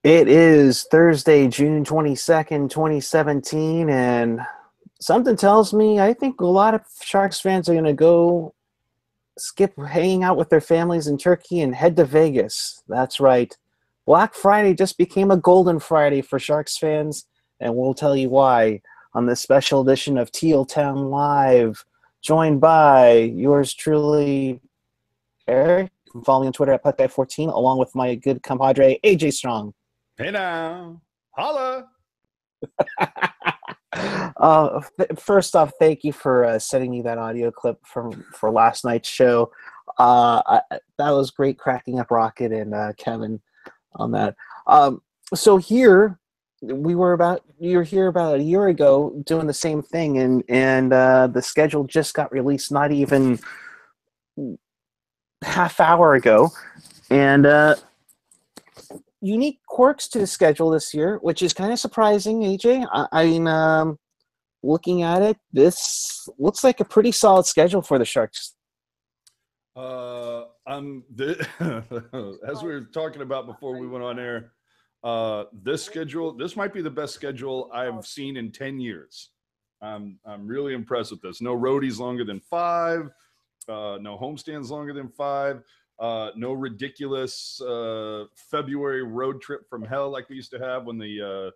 It is Thursday, June 22nd, 2017, and something tells me I think a lot of Sharks fans are going to go skip hanging out with their families in Turkey and head to Vegas. That's right. Black Friday just became a Golden Friday for Sharks fans, and we'll tell you why on this special edition of Teal Town Live, joined by yours truly, Eric. You can follow me on Twitter at PuckGuy14, along with my good compadre, AJ Strong. Hey now, holla. First off, thank you for sending me that audio clip for last night's show. That was great, cracking up Rocket and Kevin on that. So here you were here about a year ago doing the same thing, and the schedule just got released not even half hour ago, and unique quirks to the schedule this year, which is kind of surprising, AJ. I mean, looking at it, this looks like a pretty solid schedule for the Sharks. As we were talking about before we went on air, this might be the best schedule I've seen in 10 years. I'm really impressed with this. No roadies longer than 5, no homestands longer than 5. No ridiculous February road trip from hell like we used to have when the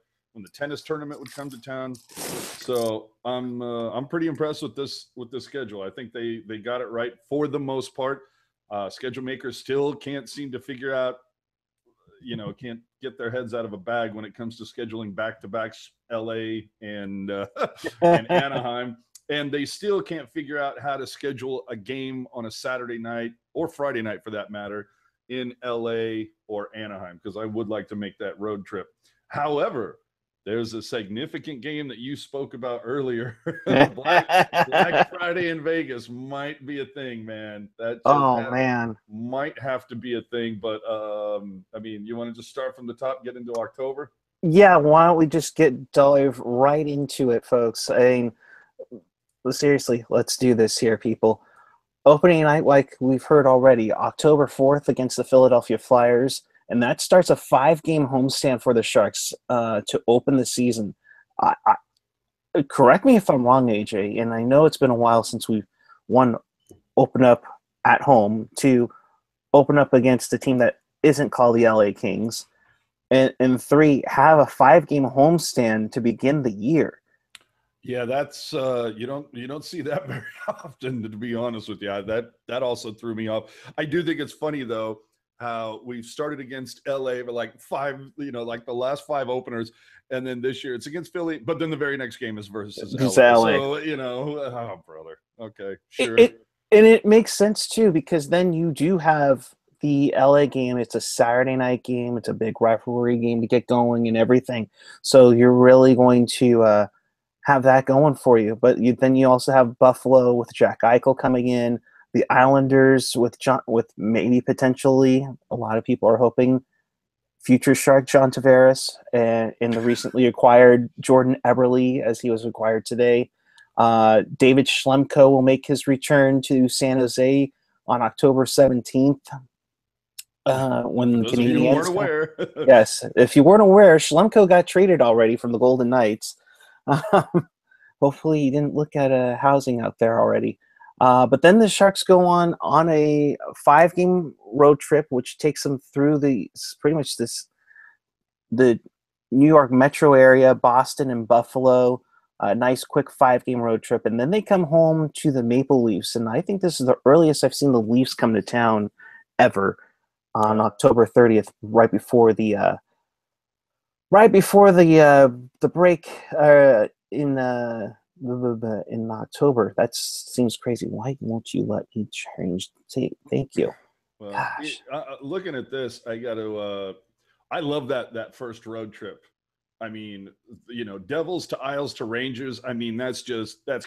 tennis tournament would come to town. So I'm pretty impressed with this schedule. I think they got it right for the most part. Schedule makers still can't seem to figure out, can't get their heads out of a bag when it comes to scheduling back-to-backs LA and and Anaheim. And they still can't figure out how to schedule a game on a Saturday night or Friday night, for that matter, in LA or Anaheim, because I would like to make that road trip. However, there's a significant game that you spoke about earlier. Black Friday in Vegas might be a thing, man. Man, might have to be a thing. But I mean, you want to just start from the top, get into October? Yeah, why don't we just dive right into it, folks? I mean, seriously, let's do this here, people. Opening night, like we've heard already, October 4th against the Philadelphia Flyers, and that starts a 5-game homestand for the Sharks to open the season. Correct me if I'm wrong, AJ, and I know it's been a while since we've open up at home to open up against a team that isn't called the LA Kings, and 3, have a 5-game homestand to begin the year. Yeah, that's you don't see that very often, to be honest with you. That also threw me off. I do think it's funny though how we've started against LA for like 5, like the last 5 openers, and then this year it's against Philly, but then the very next game is versus LA. So oh brother, okay, sure. And it makes sense too, because then you do have the LA game. It's a Saturday night game. It's a big rivalry game to get going and everything. So you're really going to have that going for you. But then you also have Buffalo with Jack Eichel coming in, the Islanders with maybe potentially, a lot of people are hoping, future Shark John Tavares, and in the recently acquired Jordan Eberle, as he was acquired today. David Schlemko will make his return to San Jose on October 17th. When the Canadians weren't aware. Yes, if you weren't aware, Schlemko got traded already from the Golden Knights. Hopefully he didn't look at housing out there already. But then the Sharks go on a 5-game road trip, which takes them through the New York metro area, Boston and Buffalo. A nice quick 5-game road trip, and then they come home to the Maple Leafs. And I think this is the earliest I've seen the Leafs come to town ever, on October 30th, right before the break in October. That seems crazy. Why won't you let me change? Thank you. Well, gosh. Looking at this, I got to. I love that first road trip. I mean, Devils to Isles to Rangers. I mean, that's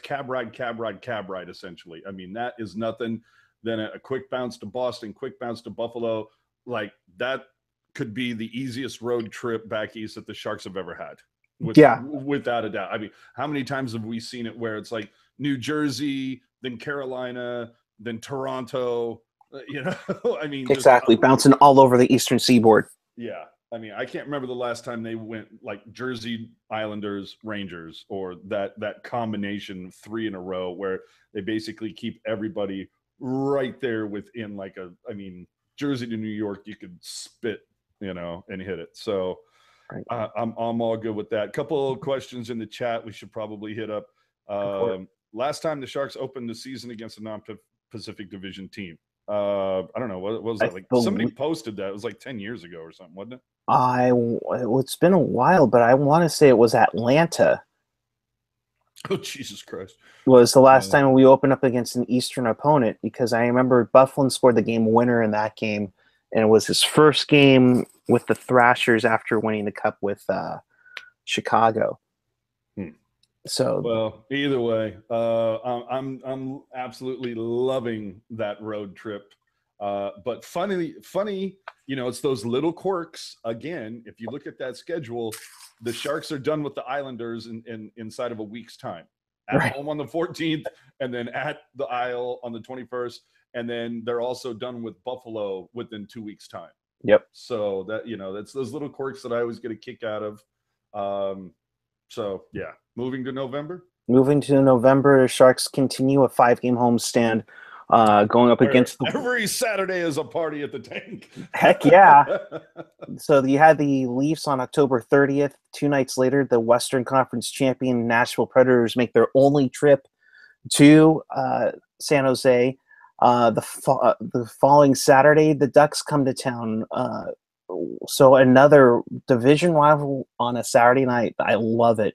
cab ride, essentially. I mean, that is nothing. Then a quick bounce to Boston, quick bounce to Buffalo. Like, that could be the easiest road trip back east that the Sharks have ever had. Without a doubt. I mean, how many times have we seen it where it's like New Jersey, then Carolina, then Toronto? I mean, exactly, bouncing all over the Eastern Seaboard. Yeah. I mean, I can't remember the last time they went like Jersey Islanders Rangers or that combination 3 in a row where they basically keep everybody right there within like a. I mean, Jersey to New York, you could spit, and hit it. So Right. I'm all good with that. Couple of questions in the chat we should probably hit up. Last time the Sharks opened the season against a non-Pacific Division team. I don't know. What was that? Like somebody posted that. It was like 10 years ago or something, wasn't it? It's been a while, but I want to say it was Atlanta. Oh, Jesus Christ. Was the last time we opened up against an Eastern opponent, because I remember Bufflin scored the game winner in that game, and it was his first game with the Thrashers after winning the Cup with Chicago. So, well, either way, I'm absolutely loving that road trip. But funny, it's those little quirks. Again, if you look at that schedule, the Sharks are done with the Islanders inside of a week's time. At home on the 14th, and then at the Isle on the 21st, and then they're also done with Buffalo within 2 weeks' time. Yep. So that's those little quirks that I always get a kick out of. So yeah, moving to November. Moving to November, Sharks continue a 5-game homestand, going up against every Saturday is a party at the tank. Heck yeah! So you had the Leafs on October 30th. 2 nights later, the Western Conference champion Nashville Predators make their only trip to San Jose. The following Saturday, the Ducks come to town. So another division rival on a Saturday night. I love it.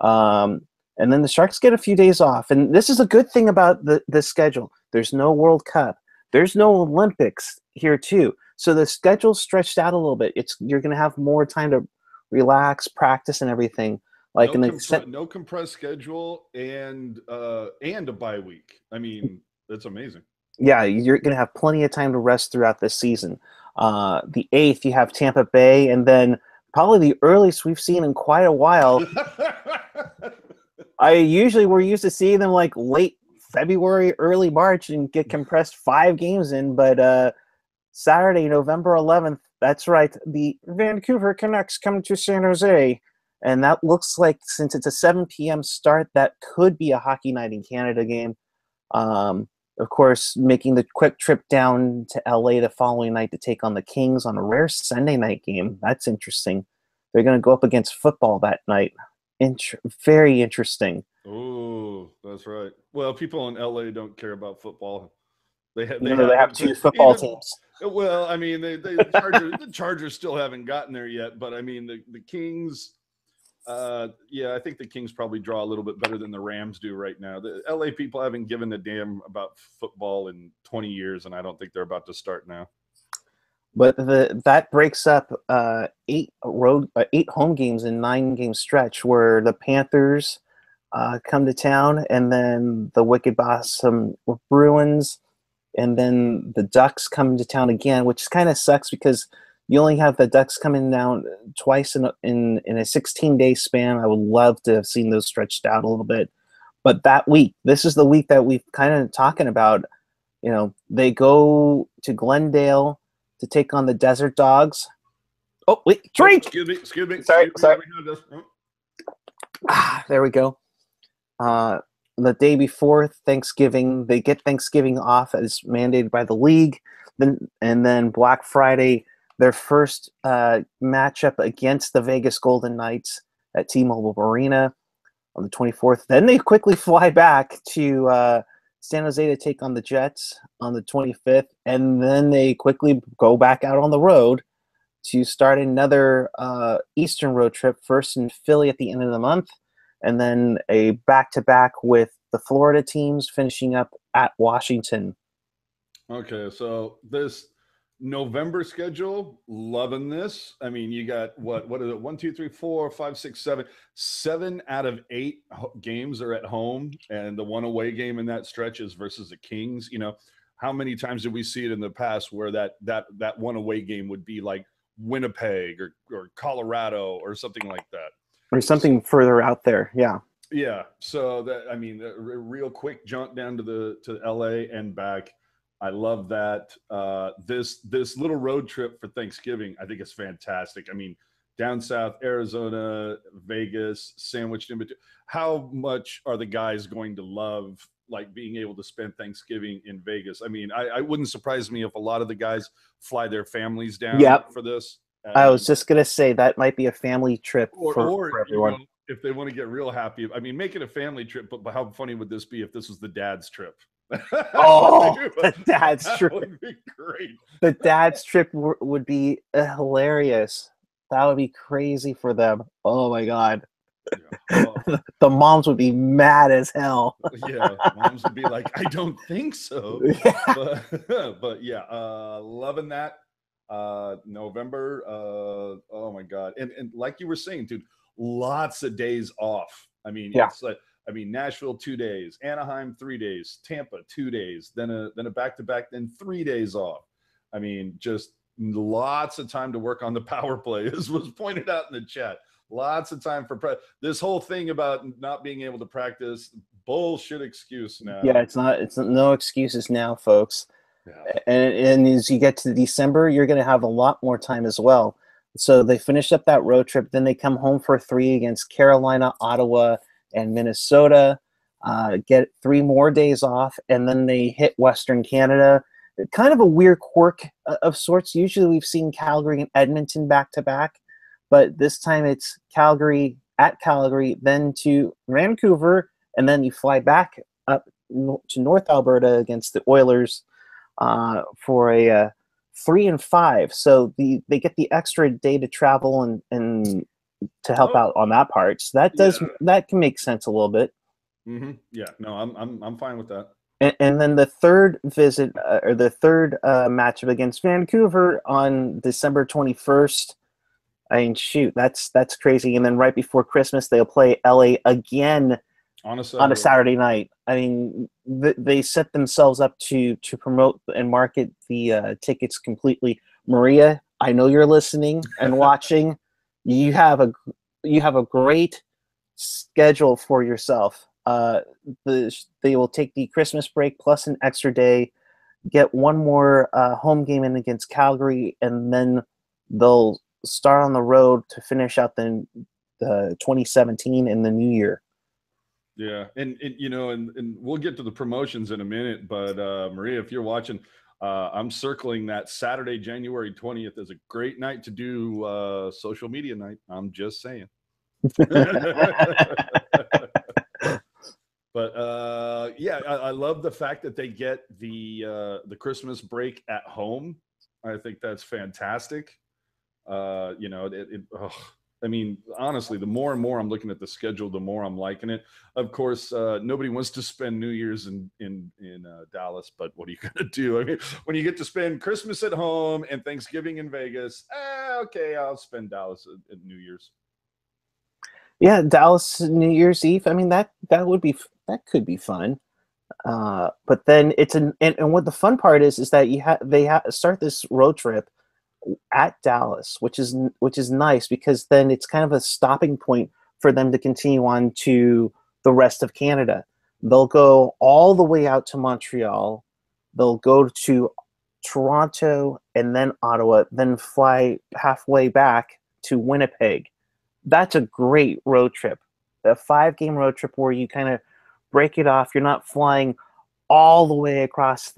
And then the Sharks get a few days off. And this is a good thing about the schedule. There's no World Cup. There's no Olympics here too. So the schedule's stretched out a little bit. You're going to have more time to relax, practice, and everything. Like no compressed schedule and a bye week. I mean, that's amazing. Yeah, you're going to have plenty of time to rest throughout this season. The 8th, you have Tampa Bay, and then probably the earliest we've seen in quite a while. We're used to seeing them like late February, early March, and get compressed 5 games in. But Saturday, November 11th, that's right, the Vancouver Canucks come to San Jose. And that looks like, since it's a 7 p.m. start, that could be a Hockey Night in Canada game. Of course, making the quick trip down to LA the following night to take on the Kings on a rare Sunday night game. That's interesting. They're going to go up against football that night. Very interesting. Oh, that's right. Well, people in LA don't care about football. They have 2 football teams. Well, I mean, the Chargers still haven't gotten there yet, but I mean, the Kings. I think the Kings probably draw a little bit better than the Rams do right now. The LA people haven't given a damn about football in 20 years, and I don't think they're about to start now. But that breaks up 8 home games in 9-game stretch, where the Panthers come to town, and then the Wicked Boston Bruins, and then the Ducks come to town again, which kind of sucks because you only have the Ducks coming down twice in a 16-day span. I would love to have seen those stretched out a little bit. But that week, this is the week that we've kind of talking about. They go to Glendale to take on the Desert Dogs. Oh, wait, drink! Excuse me. Sorry. There we go. The day before Thanksgiving, they get Thanksgiving off as mandated by the league. Then Black Friday, their first matchup against the Vegas Golden Knights at T-Mobile Arena on the 24th. Then they quickly fly back to San Jose to take on the Jets on the 25th. And then they quickly go back out on the road to start another Eastern road trip, first in Philly at the end of the month, and then a back-to-back with the Florida teams, finishing up at Washington. Okay, so this November schedule, loving this. I mean, you got what is it? 1, 2, 3, 4, 5, 6, 7. 7 out of 8 games are at home, and the one away game in that stretch is versus the Kings. How many times did we see it in the past where that one away game would be like Winnipeg or Colorado or something like that, or something further out there? Yeah. So that, I mean, a real quick jaunt down to LA and back. I love that. This little road trip for Thanksgiving, I think is fantastic. I mean, down south, Arizona, Vegas, sandwiched in between. How much are the guys going to love like being able to spend Thanksgiving in Vegas? I mean, I wouldn't surprise me if a lot of the guys fly their families down Yep. for this. I I was mean, just gonna say that might be a family trip or for you know, everyone. if they want to get real happy, I mean, make it a family trip. But how funny would this be if this was the dad's trip? Oh, the dad's That trip. would be great. The dad's trip would be hilarious. That would be crazy for them. Oh my god. Yeah. Oh, The moms would be mad as hell. yeah. Moms would be like, I don't think so. Yeah. But but yeah, loving that. November. Oh my god. And like you were saying, dude, lots of days off. I mean, Yeah. it's like Nashville 2 days, Anaheim 3 days, Tampa 2 days, then a back to back, then 3 days off. I mean, just lots of time to work on the power play, as was pointed out in the chat. Lots of time for this whole thing about not being able to practice, bullshit excuse Yeah, now. it's no excuses now, folks. Yeah. And as you get to December, you're going to have a lot more time as well. So they finish up that road trip, then they come home for 3 against Carolina, Ottawa, and Minnesota. Get 3 more days off, and then they hit Western Canada. Kind of a weird quirk of sorts. Usually we've seen Calgary and Edmonton back to back, but this time it's Calgary at Calgary, then to Vancouver, and then you fly back up to North Alberta against the Oilers for a 3 and 5. So they get the extra day to travel and to help Oh, out on that part. So yeah. that can make sense a little bit. Yeah. No, I'm fine with that. And then the third visit or the third matchup against Vancouver on December 21st. I mean, shoot, that's crazy. And then right before Christmas, they'll play LA again On a on a Saturday. Saturday night. I mean, they set themselves up to promote and market the tickets completely. Maria, I know you're listening and watching. You have a great schedule for yourself. They will take the Christmas break plus an extra day, get one more home game in against Calgary, and then they'll start on the road to finish out the 2017 in the new year. Yeah, and you know, and we'll get to the promotions in a minute, but Maria, if you're watching, I'm circling that Saturday, January 20th as a great night to do social media night. I'm just saying. But yeah, I love the fact that they get the Christmas break at home. I think that's fantastic. You know, I mean, honestly, the more and more I'm looking at the schedule, the more I'm liking it. Of course, nobody wants to spend New Year's in Dallas, but what are you gonna do? I mean, when you get to spend Christmas at home and Thanksgiving in Vegas, okay, I'll spend Dallas at New Year's. Yeah, Dallas New Year's Eve. I mean that could be fun. But then it's and what the fun part is that they start this road trip at Dallas, which is nice because then it's kind of a stopping point for them to continue on to the rest of Canada. They'll go all the way out to Montreal. They'll go to Toronto and then Ottawa, then fly halfway back to Winnipeg. That's a great road trip. A 5-game road trip where you kind of break it off. You're not flying all the way across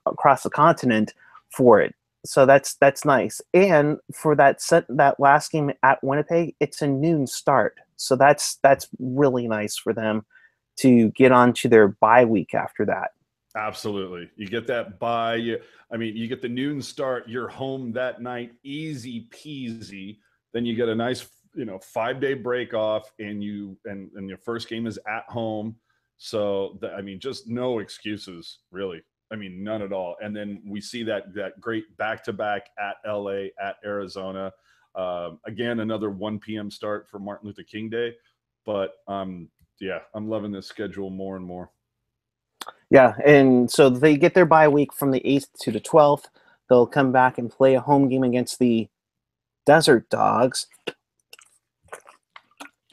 across the continent for it. So that's nice. And for that last game at Winnipeg, it's a noon start. So that's really nice for them to get on to their bye week after that. Absolutely. You get that bye. I mean, you get the noon start. You're home that night, easy peasy. Then you get a nice, 5-day break off, and your first game is at home. So I mean, just no excuses, really. I mean, none at all. And then we see that great back-to-back at LA, at Arizona. Again, another 1 p.m. start for Martin Luther King Day. But yeah, I'm loving this schedule more and more. Yeah, and so they get their bye week from the 8th to the 12th. They'll come back and play a home game against the Desert Dogs.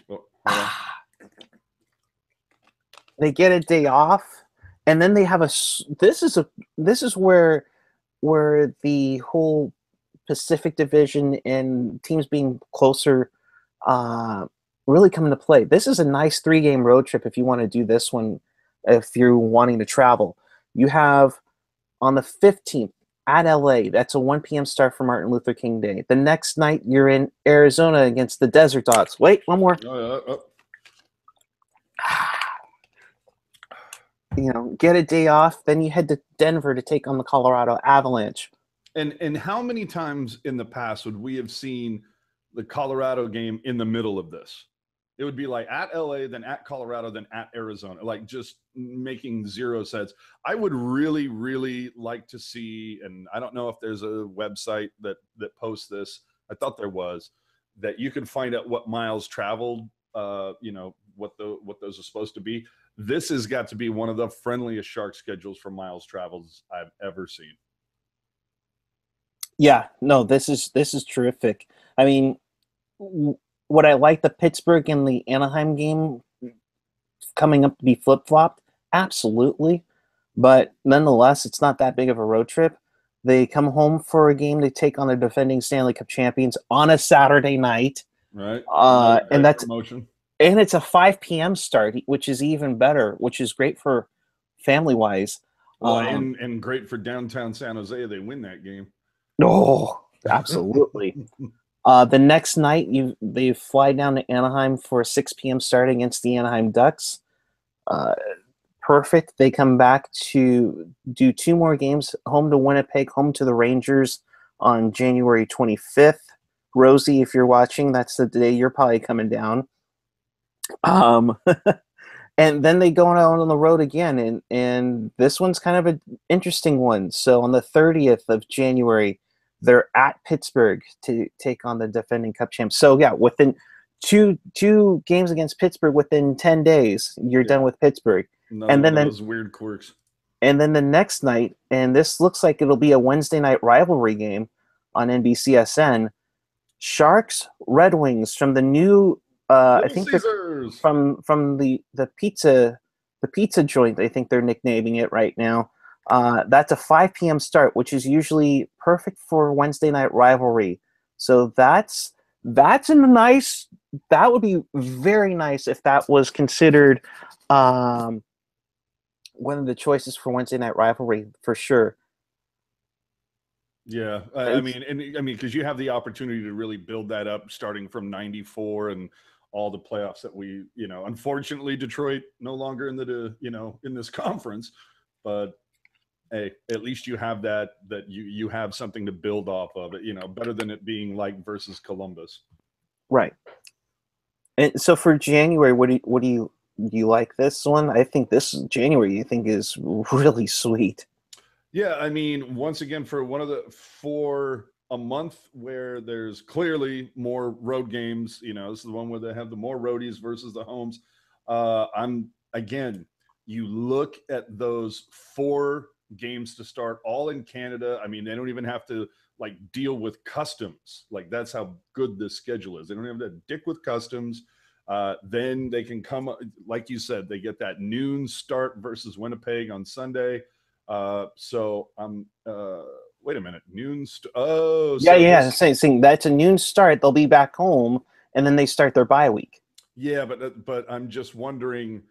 Oh, They get a day off, and then they have this is where the whole Pacific Division and teams being closer uh, really come into play. This is a nice 3 game road trip if you want to do this one. If you're wanting to travel, you have on the 15th at LA. That's a 1 p.m. start for Martin Luther King Day. The next night, you're in Arizona against the Desert Dogs. Wait, one more. Get a day off. Then you head to Denver to take on the Colorado Avalanche. And how many times in the past would we have seen the Colorado game in the middle of this? It would be like at LA, then at Colorado, then at Arizona, like just making zero sense. I would really, really like to see, and I don't know if there's a website that posts this. I thought there was, that you can find out what miles traveled, what those are supposed to be. This has got to be one of the friendliest Shark schedules for miles traveled I've ever seen. Yeah, no, this is terrific. I mean, would I like the Pittsburgh and the Anaheim game coming up to be flip flopped? Absolutely, but nonetheless, it's not that big of a road trip. They come home for a game to take on the defending Stanley Cup champions on a Saturday night, right? And that's promotion. And it's a 5 p.m. start, which is even better, which is great for family wise. Well, and great for downtown San Jose. They win that game. Oh, absolutely. The next night, they fly down to Anaheim for a 6 p.m. start against the Anaheim Ducks. Perfect. They come back to do 2 more games, home to Winnipeg, home to the Rangers on January 25th. Rosie, if you're watching, that's the day you're probably coming down. And then they go out on the road again, and this one's kind of an interesting one. So on the 30th of January, they're at Pittsburgh to take on the defending Cup champs. So yeah, within two games against Pittsburgh within 10 days, you're done with Pittsburgh. And then those weird quirks. And then the next night, and this looks like it'll be a Wednesday night rivalry game on NBCSN. Sharks Red Wings from the new I think from the pizza joint. I think they're nicknaming it right now. That's a 5 p.m. start, which is usually perfect for Wednesday night rivalry. So that's a nice. That would be very nice if that was considered one of the choices for Wednesday night rivalry for sure. Yeah, I mean, because you have the opportunity to really build that up starting from '94 and all the playoffs that we, unfortunately Detroit no longer in the, in this conference, but hey, at least you have that you have something to build off of it, better than it being like versus Columbus. Right. And so for January, what do you like this one? I think this January you think is really sweet. Yeah, I mean, once again, for a month where there's clearly more road games, this is the one where they have the more roadies versus the homes. You look at those 4 games to start, all in Canada. I mean, they don't even have to deal with customs. That's how good this schedule is. They don't have to dick with customs. Then they can come, like you said, they get that noon start versus Winnipeg on Sunday. So I'm wait a minute, saying that's a noon start. They'll be back home, and then they start their bye week. Yeah, but I'm just wondering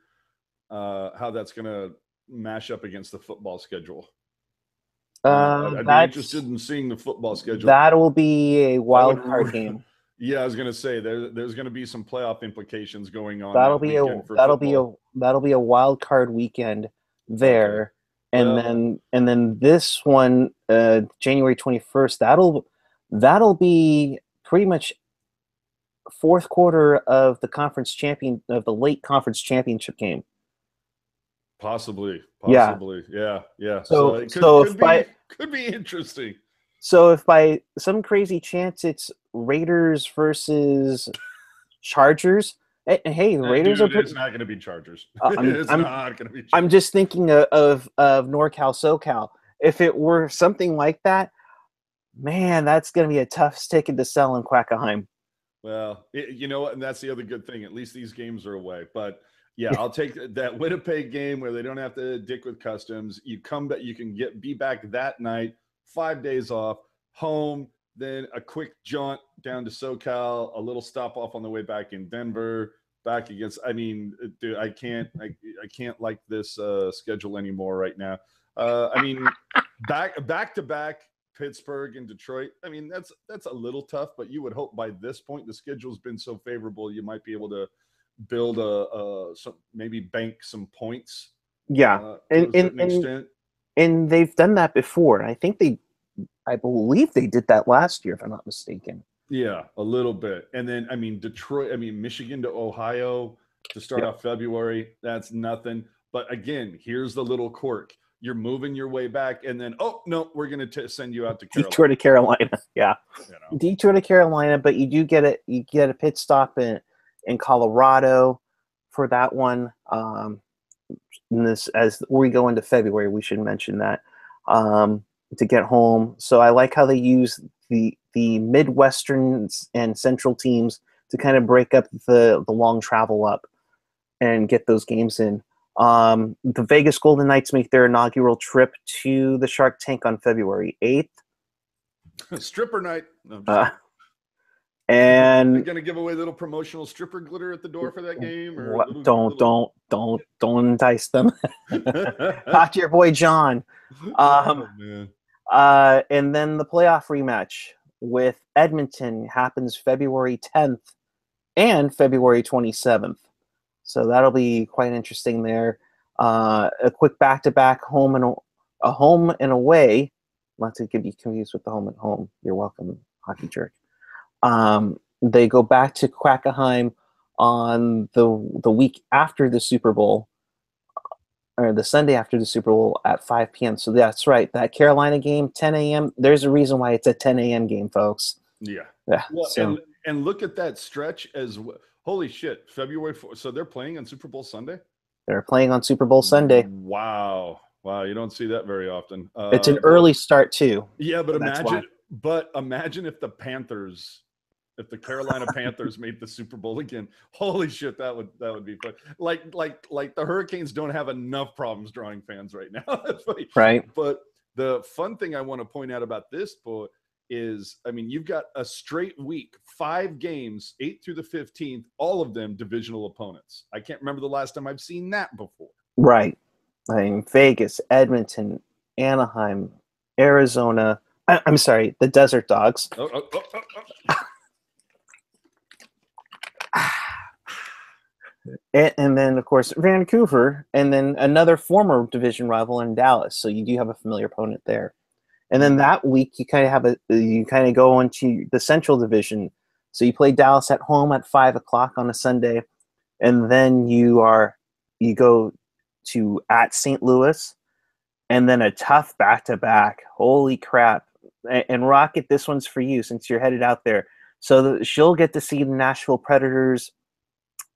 how that's gonna mash up against the football schedule. I'd be interested in seeing the football schedule. That will be a wild card game. Yeah, I was gonna say there's gonna be some playoff implications going on. That'll be a wild card weekend there. Okay. And then this one, January 21st, that'll be pretty much fourth quarter of the late conference championship game. Possibly. Yeah. So it could be interesting. So if by some crazy chance it's Raiders versus Chargers. Hey, the Raiders are. It's not going to be Chargers. Not going to be. Chargers. I'm just thinking of NorCal, SoCal. If it were something like that, man, that's going to be a tough ticket to sell in Quackenheim. Well, you know what, and that's the other good thing. At least these games are away. But Yeah, I'll take that Winnipeg game where they don't have to dick with customs. You come back, you can be back that night, 5 days off, home, then a quick jaunt down to SoCal, a little stop off on the way back in Denver, back against. I mean, dude, I can't like this schedule anymore right now. I mean, back to back Pittsburgh and Detroit. I mean, that's a little tough, but you would hope by this point the schedule's been so favorable you might be able to build maybe bank some points Yeah, to a certain extent. and they've done that before. I believe they did that last year, if I'm not mistaken. Yeah, a little bit. And then, I mean, Detroit, I mean, Michigan to Ohio to start off February, that's nothing. But again, here's the little quirk. You're moving your way back, and then, oh, no, we're going to send you out to Carolina. Detour to Carolina. Yeah. You know? Detour to Carolina, but you do get a pit stop in Colorado for that one. And this, as we go into February, we should mention that to get home. So I like how they use the Midwestern and Central teams to kind of break up the long travel up and get those games in. The Vegas Golden Knights make their inaugural trip to the Shark Tank on February 8th. Stripper night. No, and they're going to give away a little promotional stripper glitter at the door for that game, or what, don't entice them. Talk to your boy John. Oh, man. And then the playoff rematch with Edmonton happens February 10th and February 27th. So that'll be quite interesting there. A quick back-to-back home and away. Not to get you confused with the home and home. You're welcome, hockey jerk. They go back to Quackenheim on the week after the Super Bowl, or the Sunday after the Super Bowl at 5 p.m. So that's right. That Carolina game, 10 a.m. There's a reason why it's a 10 a.m. game, folks. Yeah. Well, so. and look at that stretch as well. Holy shit. February 4th. So they're playing on Super Bowl Sunday? They're playing on Super Bowl Sunday. Wow. You don't see that very often. It's an early start too. Yeah, but imagine if the Carolina Panthers made the Super Bowl again. Holy shit, that would be fun. Like the Hurricanes don't have enough problems drawing fans right now. That's funny. Right. But the fun thing I want to point out about this boy is, I mean, you've got a straight week, 5 games, 8 through the 15th, all of them divisional opponents. I can't remember the last time I've seen that before. Right. I mean, Vegas, Edmonton, Anaheim, Arizona. I'm sorry, the Desert Dogs. And then, of course, Vancouver, and then another former division rival in Dallas. So you do have a familiar opponent there. And then that week, you kind of go into the Central Division. So you play Dallas at home at 5 o'clock on a Sunday, and then you go to at St. Louis, and then a tough back-to-back. Holy crap! And Rocket, this one's for you since you're headed out there. So she'll get to see the Nashville Predators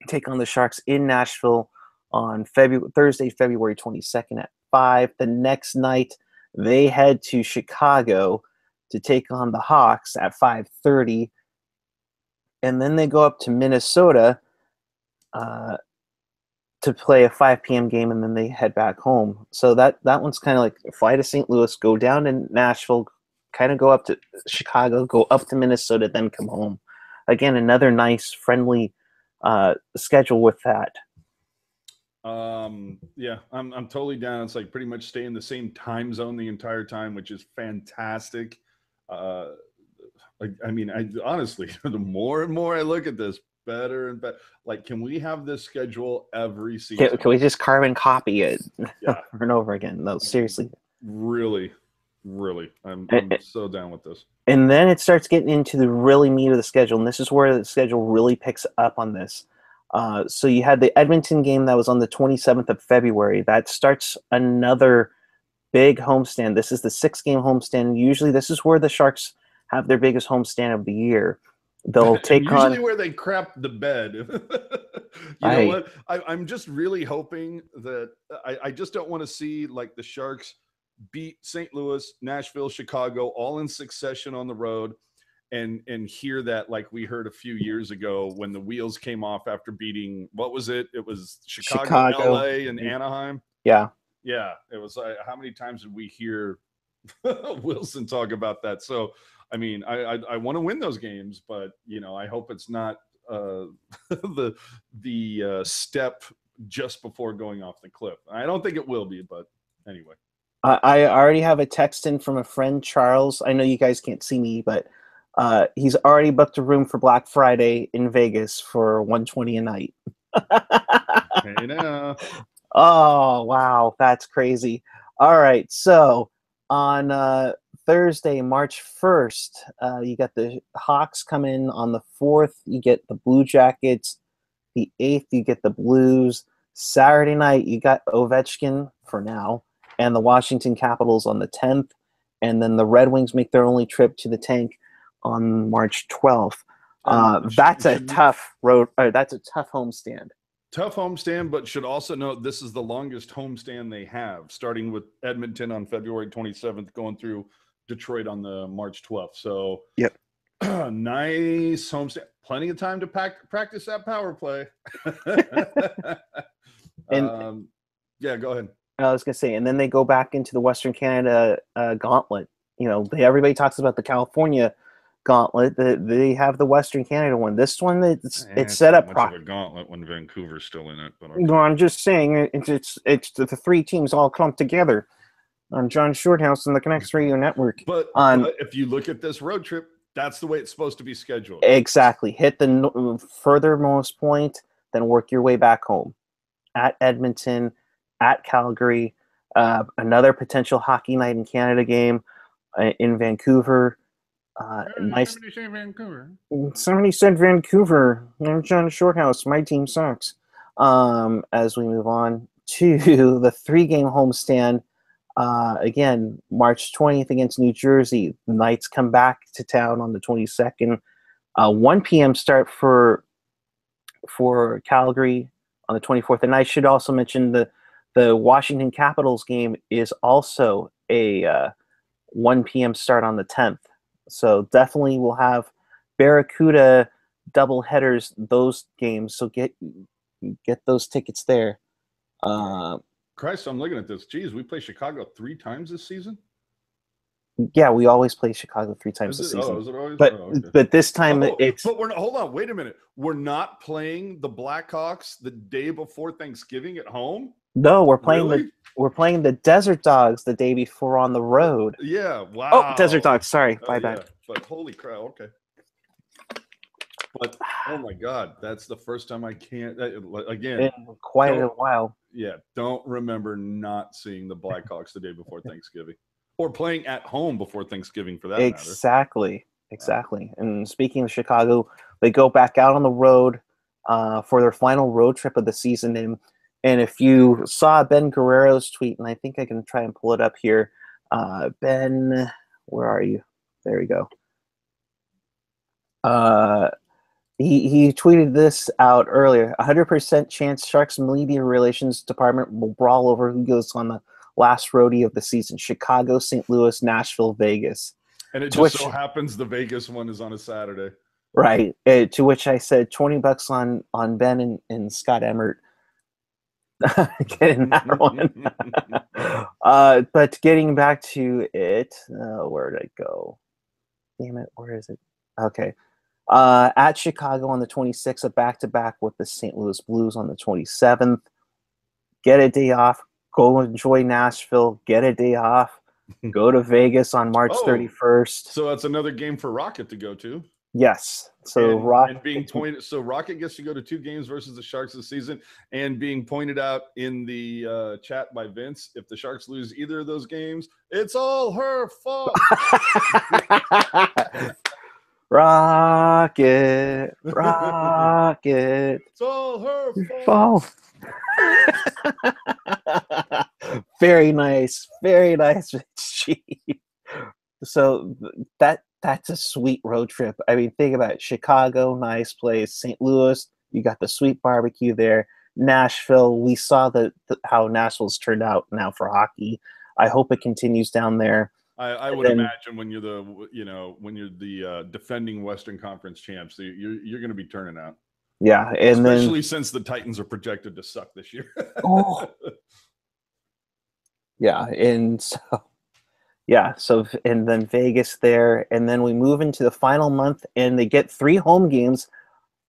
take on the Sharks in Nashville on Thursday, February 22nd at 5. The next night, they head to Chicago to take on the Hawks at 5:30. And then they go up to Minnesota to play a 5 p.m. game, and then they head back home. So that one's kind of like fly to St. Louis, go down to Nashville, kind of go up to Chicago, go up to Minnesota, then come home. Again, another nice, friendly schedule with that. Yeah, I'm totally down. It's like pretty much stay in the same time zone the entire time, which is fantastic. I mean, honestly, the more and more I look at this, better and better. Like, can we have this schedule every season? Can we just carbon copy it over and over again? No, seriously. Really, I'm so down with this. And then it starts getting into the really meat of the schedule, and this is where the schedule really picks up on this. So you had the Edmonton game that was on the 27th of February. That starts another big homestand. This is the 6-game homestand. Usually this is where the Sharks have their biggest homestand of the year. They'll take usually where they crap the bed. Know what? I'm just really hoping that I just don't want to see like the Sharks beat St. Louis, Nashville, Chicago all in succession on the road, and hear that like we heard a few years ago when the wheels came off after beating, what was it? It was Chicago, Chicago. LA, and Anaheim. Yeah. Yeah, it was. How many times did we hear Wilson talk about that? So, I mean, I want to win those games, but I hope it's not the step just before going off the cliff. I don't think it will be, but anyway. I already have a text in from a friend, Charles. I know you guys can't see me, but he's already booked a room for Black Friday in Vegas for 120 a night. Hey now. Oh, wow. That's crazy. All right. So on Thursday, March 1st, you got the Hawks come in. On the 4th, you get the Blue Jackets. The 8th, you get the Blues. Saturday night, you got Ovechkin for now and the Washington Capitals on the 10th. And then the Red Wings make their only trip to the tank on March 12th. That's a tough road. That's a tough homestand. Tough homestand, but should also note this is the longest homestand they have, starting with Edmonton on February 27th, going through Detroit on the March 12th. So, yep, nice homestand. Plenty of time to practice that power play. And yeah, go ahead. I was gonna say, and then they go back into the Western Canada gauntlet. Everybody talks about the California gauntlet. They have the Western Canada one. This one, it's set up much of a gauntlet when Vancouver's still in it. But okay. No, I'm just saying it's the three teams all clumped together on John Shorthouse and the Connects Radio Network. But if you look at this road trip, that's the way it's supposed to be scheduled. Exactly. Hit the furthermost point, then work your way back home. At Edmonton, at Calgary, another potential hockey night in Canada game in Vancouver. Nice. Somebody say Vancouver. Somebody said Vancouver. I'm John Shorthouse. My team sucks. As we move on to the 3-game homestand, again, March 20th against New Jersey. The Knights come back to town on the 22nd. 1 p.m. start for Calgary on the 24th. And I should also mention the Washington Capitals game is also a 1 p.m. start on the 10th. So definitely we'll have Barracuda double headers those games. So get those tickets there. Christ, I'm looking at this. Geez, we play Chicago 3 times this season? Yeah, we always play Chicago 3 times this season. Oh, is it always? Okay. But this time it's. But we're not. Hold on, wait a minute. We're not playing the Blackhawks the day before Thanksgiving at home. No, we're playing the Desert Dogs the day before on the road. Yeah, wow. Oh, Desert Dogs. Sorry, bye. Yeah. But holy crap, okay. But oh my God, that's the first time I can't again. In quite a while. Yeah, don't remember not seeing the Blackhawks the day before Thanksgiving, or playing at home before Thanksgiving for that matter. Exactly. And speaking of Chicago, they go back out on the road for their final road trip of the season. And if you saw Ben Guerrero's tweet, and I think I can try and pull it up here, Ben, where are you? There we go. He tweeted this out earlier. 100% chance Sharks Media Relations Department will brawl over who goes on the last roadie of the season. Chicago, St. Louis, Nashville, Vegas. And it just so happens the Vegas one is on a Saturday. Right. To which I said $20 on Ben and Scott Emmert. Getting that one. But getting back to it, where did I go? Damn it, where is it? Okay. At Chicago on the 26th, a back-to-back with the St. Louis Blues on the 27th. Get a day off. Go enjoy Nashville. Get a day off. Go to Vegas on March 31st. So that's another game for Rocket to go to. Yes. So and being pointed. So Rocket gets to go to 2 games versus the Sharks this season, and being pointed out in the chat by Vince, if the Sharks lose either of those games, it's all her fault. Rocket. It's all her fault. Very nice, Richie. So that's a sweet road trip. I mean, think about it. Chicago, nice place. St. Louis, you got the sweet barbecue there. Nashville, we saw how Nashville's turned out now for hockey. I hope it continues down there. I And would then imagine when you're the defending Western Conference champs, you're going to be turning out, yeah, and then especially since the Titans are projected to suck this year. oh yeah, and so yeah, so and then Vegas there, and then we move into the final month, and they get 3 home games.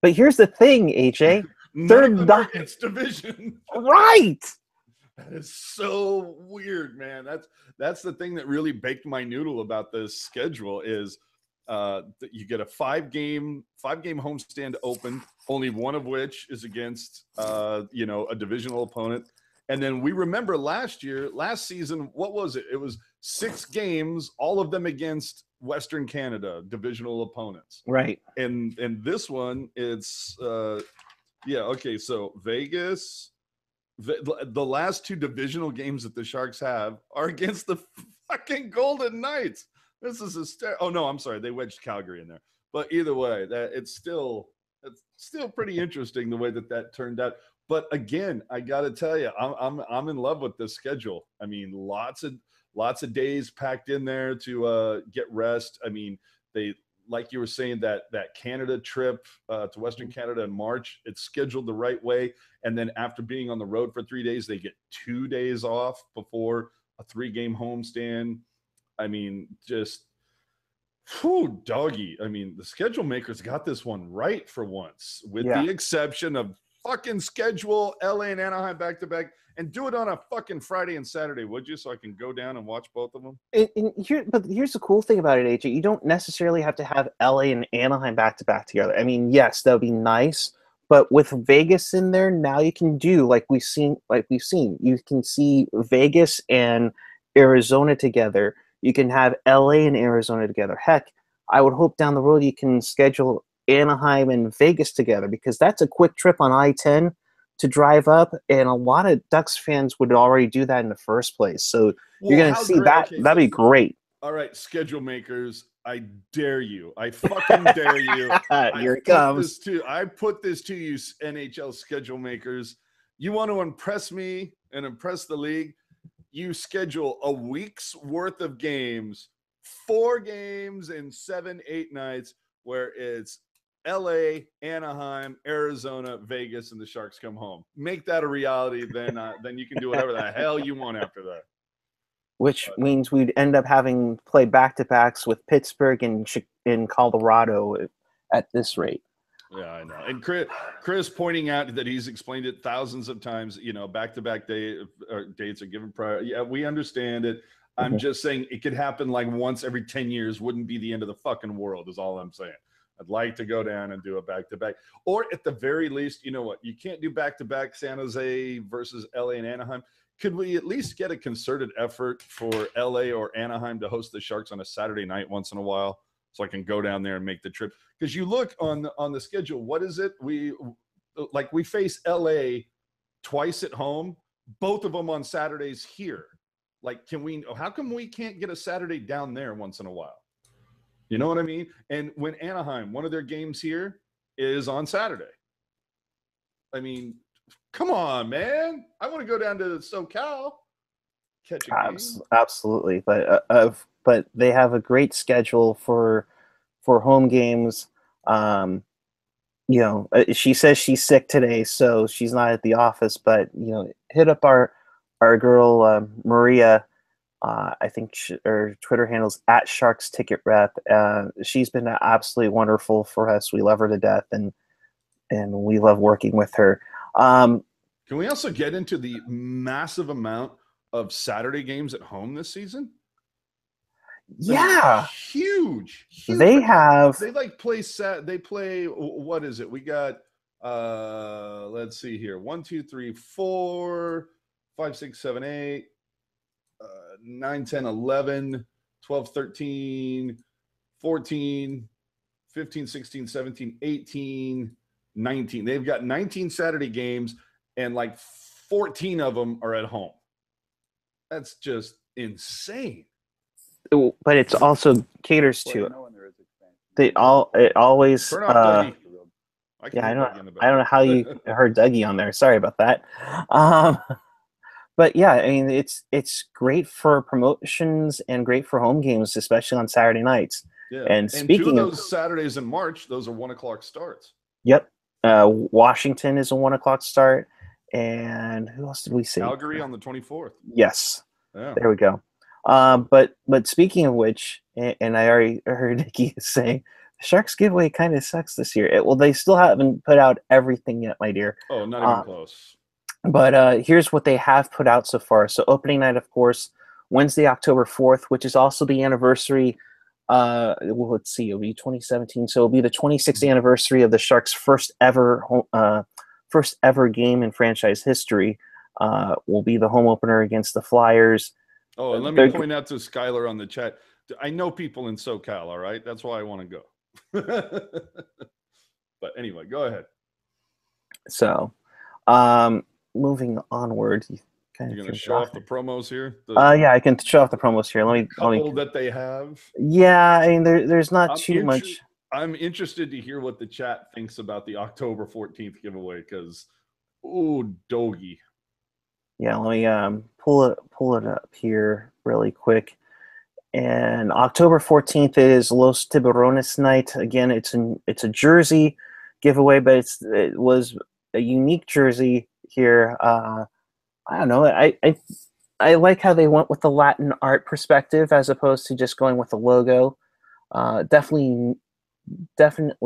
But here's the thing, AJ, None they're of them are not against division. right. That is so weird, man. That's the thing that really baked my noodle about this schedule is that you get a five game homestand open, only one of which is against a divisional opponent. And then we remember last season, what was it? It was 6 games, all of them against Western Canada divisional opponents. Right. And this one, it's okay. So Vegas, the last 2 divisional games that the Sharks have are against the fucking Golden Knights. This is oh no, I'm sorry, they wedged Calgary in there. But either way, it's still pretty interesting the way that turned out. But again, I got to tell you, I'm in love with this schedule. I mean, lots of days packed in there to get rest. I mean, they, like you were saying, that Canada trip to Western Canada in March, it's scheduled the right way. And then after being on the road for 3 days, they get 2 days off before a 3-game homestand. I mean, just, whew, doggy. I mean, the schedule makers got this one right for once, with the exception of fucking schedule LA and Anaheim back-to-back, and do it on a fucking Friday and Saturday, would you? So I can go down and watch both of them. But here's the cool thing about it, AJ. You don't necessarily have to have LA and Anaheim back-to-back together. I mean, yes, that would be nice. But with Vegas in there, now you can do like we've seen. You can see Vegas and Arizona together. You can have LA and Arizona together. Heck, I would hope down the road you can schedule Anaheim and Vegas together, because that's a quick trip on I-10 to drive up, and a lot of Ducks fans would already do that in the first place. So you're going to see that. Okay, that'd be great. All right, schedule makers, I dare you. I fucking dare you. Here it comes. I put this to you, NHL schedule makers. You want to impress me and impress the league? You schedule a week's worth of games, 4 games in 7-8 nights, where it's LA, Anaheim, Arizona, Vegas, and the Sharks come home. Make that a reality, then you can do whatever the hell you want after that. Which means we'd end up having play back-to-backs with Pittsburgh and in Colorado at this rate. Yeah, I know. And Chris pointing out that he's explained it thousands of times, back-to-back dates are given prior. Yeah, we understand it. I'm just saying it could happen like once every 10 years. Wouldn't be the end of the fucking world, is all I'm saying. I'd like to go down and do a back-to-back. Or at the very least, you know what? You can't do back-to-back San Jose versus LA and Anaheim. Could we at least get a concerted effort for LA or Anaheim to host the Sharks on a Saturday night once in a while, so I can go down there and make the trip? Because you look on the schedule, what is it? We face LA twice at home, both of them on Saturdays here. How come we can't get a Saturday down there once in a while? You know what I mean? And when Anaheim, one of their games here is on Saturday. I mean, come on, man. I want to go down to SoCal, catch a game. Absolutely. But they have a great schedule for home games. She says she's sick today, so she's not at the office, but hit up our girl Maria. I think her Twitter handle's @SharksTicketRep. She's been absolutely wonderful for us. We love her to death, and we love working with her. Can we also get into the massive amount of Saturday games at home this season? Yeah, huge. They play. What is it? We got. Let's see here. 1, 2, 3, 4, 5, 6, 7, 8. 9, 10, 11, 12, 13, 14, 15, 16, 17, 18, 19. They've got 19 Saturday games, and like 14 of them are at home. That's just insane. But it's also caters to it. It always. Turn off Dougie. I don't know how you heard Dougie on there. Sorry about that. but yeah, I mean it's great for promotions and great for home games, especially on Saturday nights. Yeah, And and two of speaking of, those Saturdays in March, those are 1 o'clock starts. yep, Washington is a 1 o'clock start, and who else did we say? Calgary on the 24th. Yes, Yeah. there we go. So, But speaking of which, and I already heard Nikki saying the Sharks giveaway kind of sucks this year. Well, they still haven't put out everything yet, my dear. oh, not even Uh, close. but here's what they have put out so far. So opening night, of course, Wednesday, October 4th, which is also the anniversary. Well, let's see, it'll be 2017, so it'll be the 26th anniversary of the Sharks' first ever game in franchise history. Will be the home opener against the Flyers. Oh, and let me point out to Skylar on the chat. I know people in SoCal, all right? That's why I want to go. But anyway, go ahead. So, moving onward, You're going to show off the promos here? Yeah, I can show off the promos here. Let me that they have. Yeah, I mean, there's not too much. I'm interested to hear what the chat thinks about the October 14th giveaway because, ooh, doggy. Yeah, let me pull it up here really quick. And October 14th is Los Tiburones night. Again, it's a jersey giveaway, but it was a unique jersey here. I don't know. I like how they went with the Latin art perspective as opposed to just going with the logo. Definitely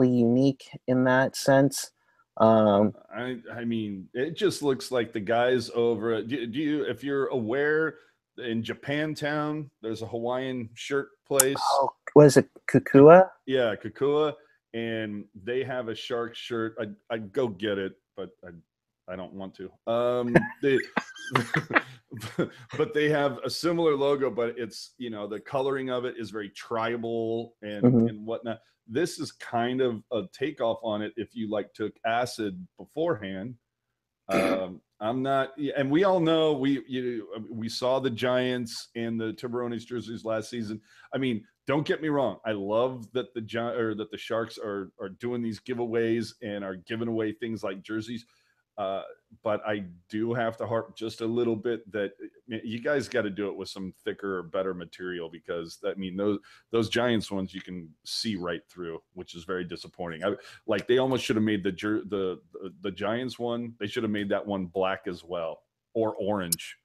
unique in that sense. I mean, it just looks like the guys over. Do you, if you're aware, in Japantown, there's a Hawaiian shirt place. Oh, was it Kukua? Yeah, Kukua, and they have a shark shirt. I'd go get it, but I don't want to. They, but they have a similar logo, but it's, the coloring of it is very tribal and whatnot. This is kind of a takeoff on it if you took acid beforehand. I'm not, and we all know we saw the Giants and the Tiburones jerseys last season. I mean, don't get me wrong. I love that that the Sharks are doing these giveaways and are giving away things like jerseys. But I do have to harp just a little bit that you guys got to do it with some thicker or better material because those Giants ones you can see right through, which is very disappointing. They almost should have made the Giants one. They should have made that one black as well or orange.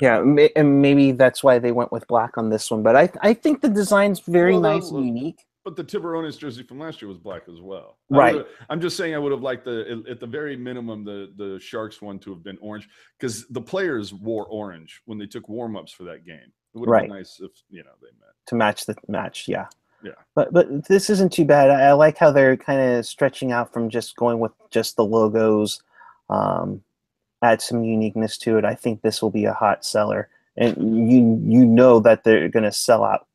Yeah, and maybe that's why they went with black on this one. But I think the design's very nice and unique. But the Tiburones jersey from last year was black as well. Right. I'm just saying I would have liked at the very minimum, the Sharks one to have been orange because the players wore orange when they took warm-ups for that game. It would have been nice if, they met. To match the match, yeah. Yeah. But this isn't too bad. I like how they're kind of stretching out from just going with just the logos, add some uniqueness to it. I think this will be a hot seller. And you know that they're going to sell out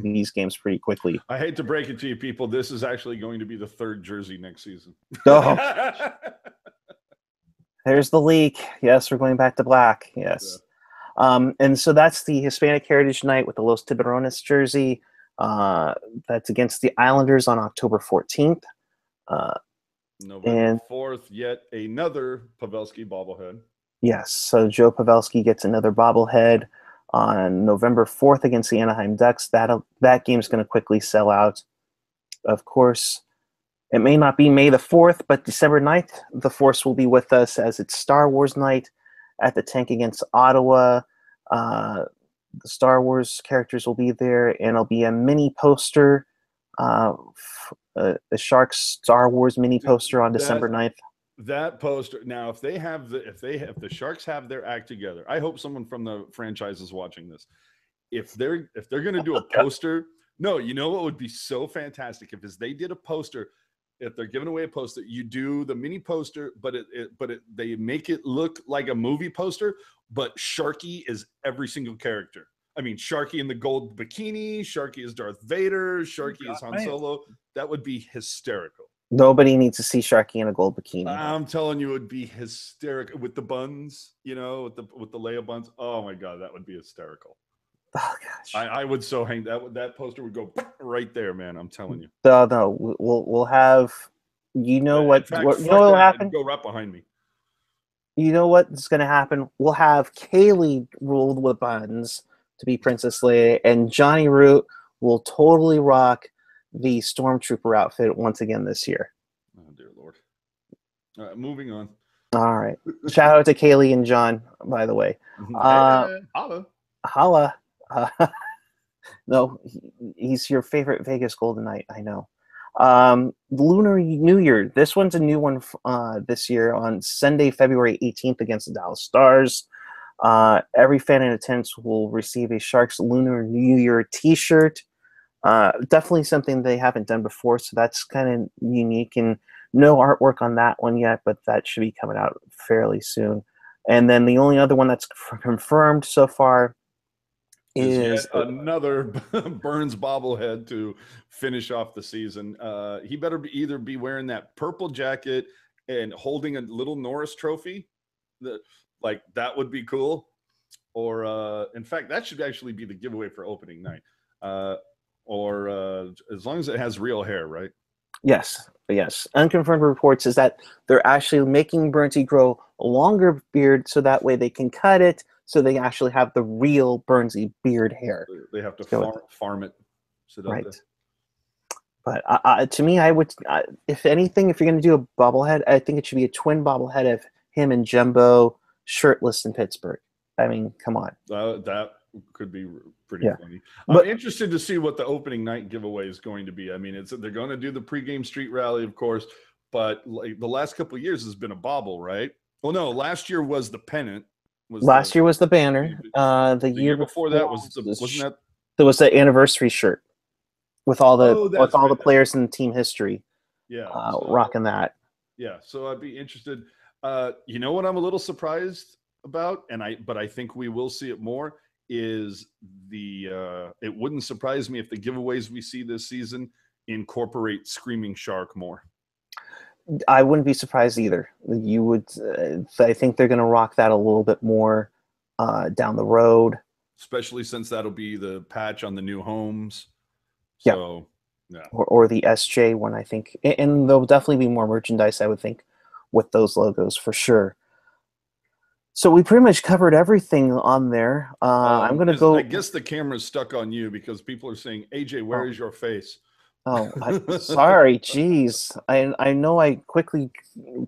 these games pretty quickly. I hate to break it to you people, this is actually going to be the third jersey next season. Oh. There's the leak. Yes, we're going back to black. Yes. Yeah. And so that's the Hispanic Heritage Night with the Los Tiburones jersey. That's against the Islanders on October 14th. November 4th, yet another Pavelski bobblehead. Yes, so Joe Pavelski gets another bobblehead on November 4th against the Anaheim Ducks. That game's going to quickly sell out. Of course, it may not be May the 4th, but December 9th, the Force will be with us as it's Star Wars night at the Tank against Ottawa. The Star Wars characters will be there, and it'll be a mini poster, the Sharks Star Wars mini poster on December 9th. That poster. Now, if the Sharks have their act together, I hope someone from the franchise is watching this. If they're going to do a poster, no, you know what would be so fantastic if they did a poster. If they're giving away a poster, you do the mini poster, but they make it look like a movie poster. But Sharky is every single character. I mean, Sharky in the gold bikini, Sharky is Darth Vader, Sharky is Han Solo. That would be hysterical. Nobody needs to see Sharky in a gold bikini. I'm telling you, it would be hysterical with the buns, with the Leia buns. Oh my God, that would be hysterical. Oh gosh, I would so hang that poster would go right there, man. I'm telling you. No, we'll have. You know what? In fact, what will happen? Go right behind me. You know what's going to happen? We'll have Kaylee ruled with buns to be Princess Leia, and Johnny Root will totally rock the Stormtrooper outfit once again this year. Oh dear Lord. All right, moving on. All right. Shout out to Kaylee and John, by the way. Uh, Hey, holla. Holla. No, he's your favorite Vegas Golden Knight. I know. Lunar New Year. This one's a new one this year on Sunday, February 18th against the Dallas Stars. Every fan in attendance will receive a Sharks Lunar New Year T-shirt. Definitely something they haven't done before, so that's kind of unique. And no artwork on that one yet, but that should be coming out fairly soon. And then the only other one that's confirmed so far Is yet is another Burns bobblehead to finish off the season. He better either be wearing that purple jacket and holding a little Norris trophy. That would be cool. Or in fact, that should actually be the giveaway for opening night. Or as long as it has real hair, right? yes. Unconfirmed reports is that they're actually making Burnsy grow a longer beard so that way they can cut it so they actually have the real Burnsy beard hair. They have to farm it. Right. But to me, I would, if anything, if you're going to do a bobblehead, I think it should be a twin bobblehead of him and Jumbo shirtless in Pittsburgh. I mean, come on. That could be pretty funny. But, I'm interested to see what the opening night giveaway is going to be. I mean, they're going to do the pregame street rally, of course, but like the last couple of years has been a bobble, right? Well, no, last year was the pennant. Last year was the banner. The year before that wasn't that? There was the anniversary shirt with all the right. players in the team history. Yeah, rocking that. Yeah, so I'd be interested. You know what I'm a little surprised about, but I think we will see it more. Is it wouldn't surprise me if the giveaways we see this season incorporate Screaming Shark more. I wouldn't be surprised either. You would. I think they're going to rock that a little bit more down the road, especially since that'll be the patch on the new homes. So, yeah. Or the SJ one, I think, and there'll definitely be more merchandise, I would think, with those logos for sure. So we pretty much covered everything on there. I'm going to go. I guess the camera's stuck on you because people are saying, AJ, where is your face? Oh, sorry. Jeez. I know I quickly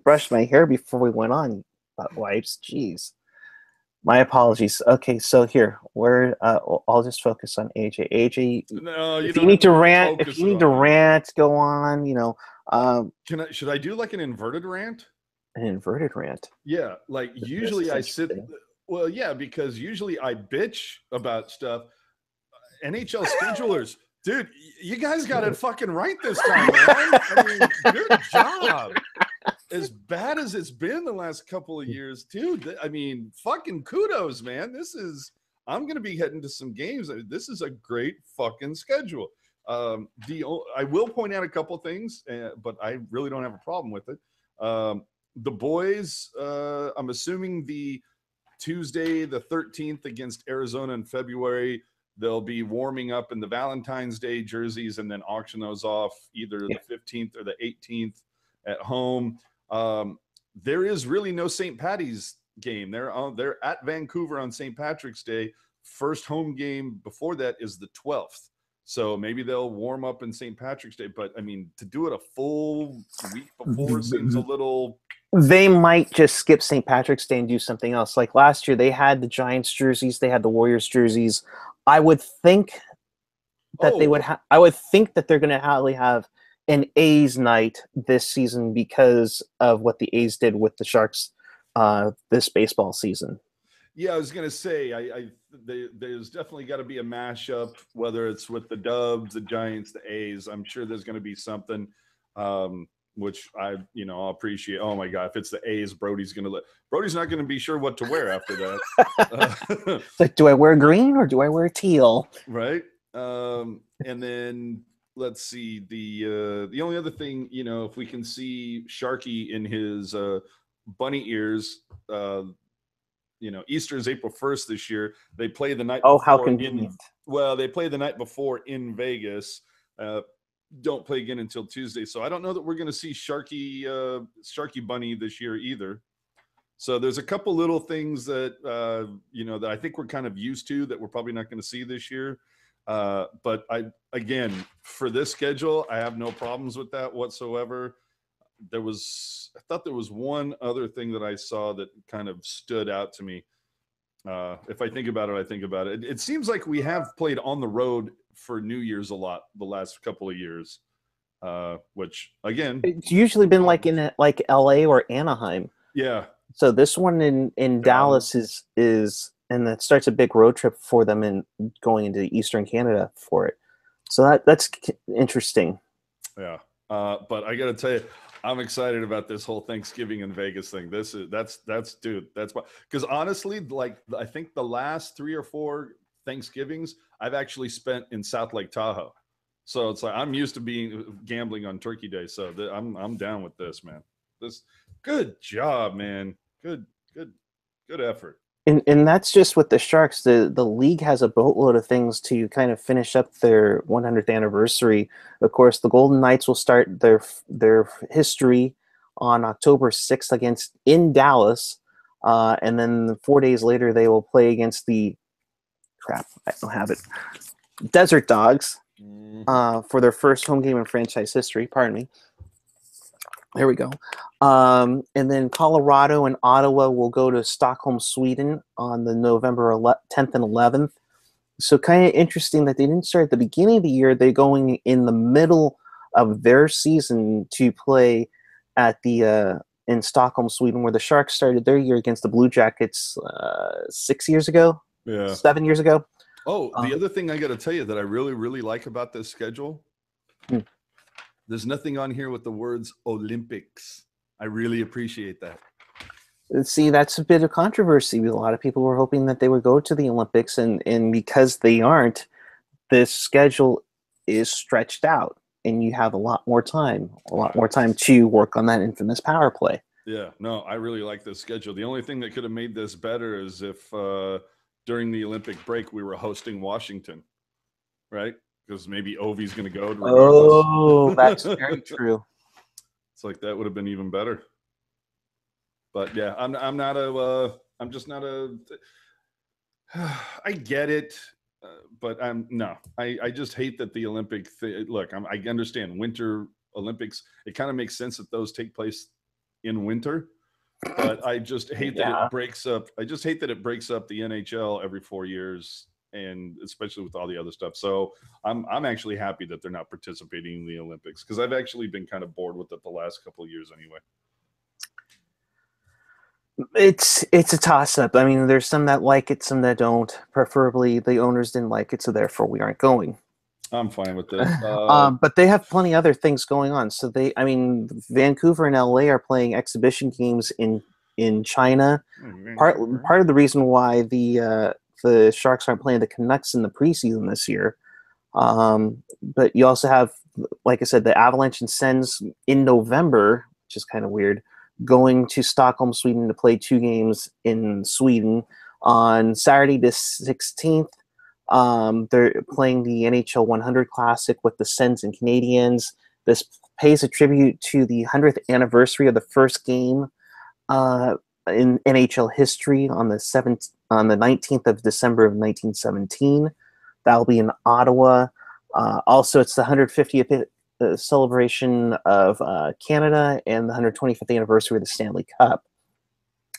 brushed my hair before we went on, butt wipes. Jeez. My apologies. Okay, so here, I'll just focus on AJ. AJ, no, if you need to rant, go on, you know. Should I do like an inverted rant? An inverted rant? Yeah, like usually I sit. Well, yeah, because usually I bitch about stuff. NHL schedulers, dude, you guys got it fucking right this time, man. I mean, good job. As bad as it's been the last couple of years, dude, I mean, fucking kudos, man. I'm going to be heading to some games. This is a great fucking schedule. I will point out a couple things, but I really don't have a problem with it. The boys, I'm assuming the Tuesday, the 13th against Arizona in February, they'll be warming up in the Valentine's Day jerseys and then auction those off either the 15th or the 18th at home. There is really no St. Patty's game. They're at Vancouver on St. Patrick's Day. First home game before that is the 12th. So maybe they'll warm up in St. Patrick's Day. But, I mean, to do it a full week before seems a little... They might just skip St. Patrick's Day and do something else. Like last year, they had the Giants jerseys. They had the Warriors jerseys. I would think that they would I would think that they're going to have an A's night this season because of what the A's did with the Sharks this baseball season. Yeah, I was going to say, there's definitely got to be a mashup, whether it's with the Dubs, the Giants, the A's. I'm sure there's going to be something, which I'll appreciate. Oh my God, if it's the A's, Brody's not going to be sure what to wear after that. It's like, do I wear green or do I wear teal? Right. And then let's see the only other thing, if we can see Sharky in his bunny ears, Easter is April 1st this year. They play the night. Oh, how convenient. They play the night before in Vegas. Don't play again until Tuesday. So I don't know that we're going to see Sharky Bunny this year either. So there's a couple little things that that I think we're kind of used to that we're probably not going to see this year. But again, for this schedule, I have no problems with that whatsoever. I thought there was one other thing that I saw that kind of stood out to me. If I think about it, I think about it. It seems like we have played on the road for New Year's a lot the last couple of years, which again, It's usually been like in like LA or Anaheim. yeah, So this one in Dallas is and that starts a big road trip for them and going into Eastern Canada for it. So that's interesting. yeah. But I got to tell you, I'm excited about this whole Thanksgiving in Vegas thing. That's dude. That's because honestly, like I think the last 3 or 4 Thanksgivings I've actually spent in South Lake Tahoe. So it's like I'm used to being gambling on Turkey Day. So I'm down with this, man. This good job, man. Good effort. And that's just with the Sharks. The league has a boatload of things to kind of finish up their 100th anniversary. Of course, the Golden Knights will start their history on October 6th against in Dallas, and then 4 days later they will play against the I don't have it Desert Dogs for their first home game in franchise history. Pardon me. There we go. And then Colorado and Ottawa will go to Stockholm, Sweden on the November 10th and 11th. So kind of interesting that they didn't start at the beginning of the year. They're going in the middle of their season to play at the in Stockholm, Sweden, where the Sharks started their year against the Blue Jackets 6 years ago, Yeah. 7 years ago. Oh, the other thing I got to tell you that I really, really like about this schedule, there's nothing on here with the words Olympics. I really appreciate that. See, that's a bit of controversy. A lot of people were hoping that they would go to the Olympics, and because they aren't, this schedule is stretched out, and you have a lot more time to work on that infamous power play. Yeah, no, I really like this schedule. The only thing that could have made this better is if during the Olympic break we were hosting Washington, right? Because maybe Ovi's going to go regardless. Oh, that's very true. It's like that would have been even better. But yeah, I'm just not a. I get it, but I just hate that the Olympic look. I understand Winter Olympics. It kind of makes sense that those take place in winter, but I just hate that it breaks up. I just hate that it breaks up the NHL every 4 years, and especially with all the other stuff. So I'm actually happy that they're not participating in the Olympics because I've actually been kind of bored with it the last couple of years anyway. It's a toss-up. I mean, there's some that like it, some that don't. Preferably, the owners didn't like it, so therefore we aren't going. I'm fine with this. But they have plenty of other things going on. So Vancouver and LA are playing exhibition games in China. Part of the reason why the Sharks aren't playing the Canucks in the preseason this year. But you also have, like I said, the Avalanche and Sens in November, which is kind of weird, going to Stockholm, Sweden to play 2 games in Sweden. On Saturday the 16th, they're playing the NHL 100 Classic with the Sens and Canadiens. This pays a tribute to the 100th anniversary of the first game in NHL history on the 19th of December of 1917. That'll be in Ottawa. Also, it's the 150th celebration of Canada and the 125th anniversary of the Stanley Cup.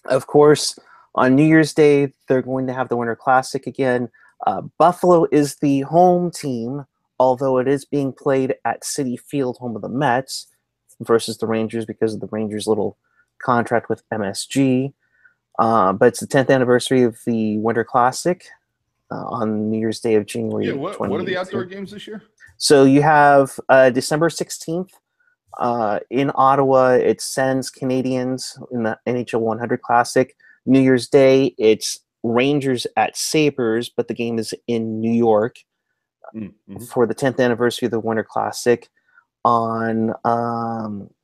Of course, on New Year's Day, they're going to have the Winter Classic again. Buffalo is the home team, although it is being played at Citi Field, home of the Mets, versus the Rangers because of the Rangers' little contract with MSG. But it's the 10th anniversary of the Winter Classic on New Year's Day of January. Yeah, what are the outdoor games this year? So you have December 16th in Ottawa. It's Sens Canadiens in the NHL 100 Classic. New Year's Day, it's Rangers at Sabres, but the game is in New York for the 10th anniversary of the Winter Classic on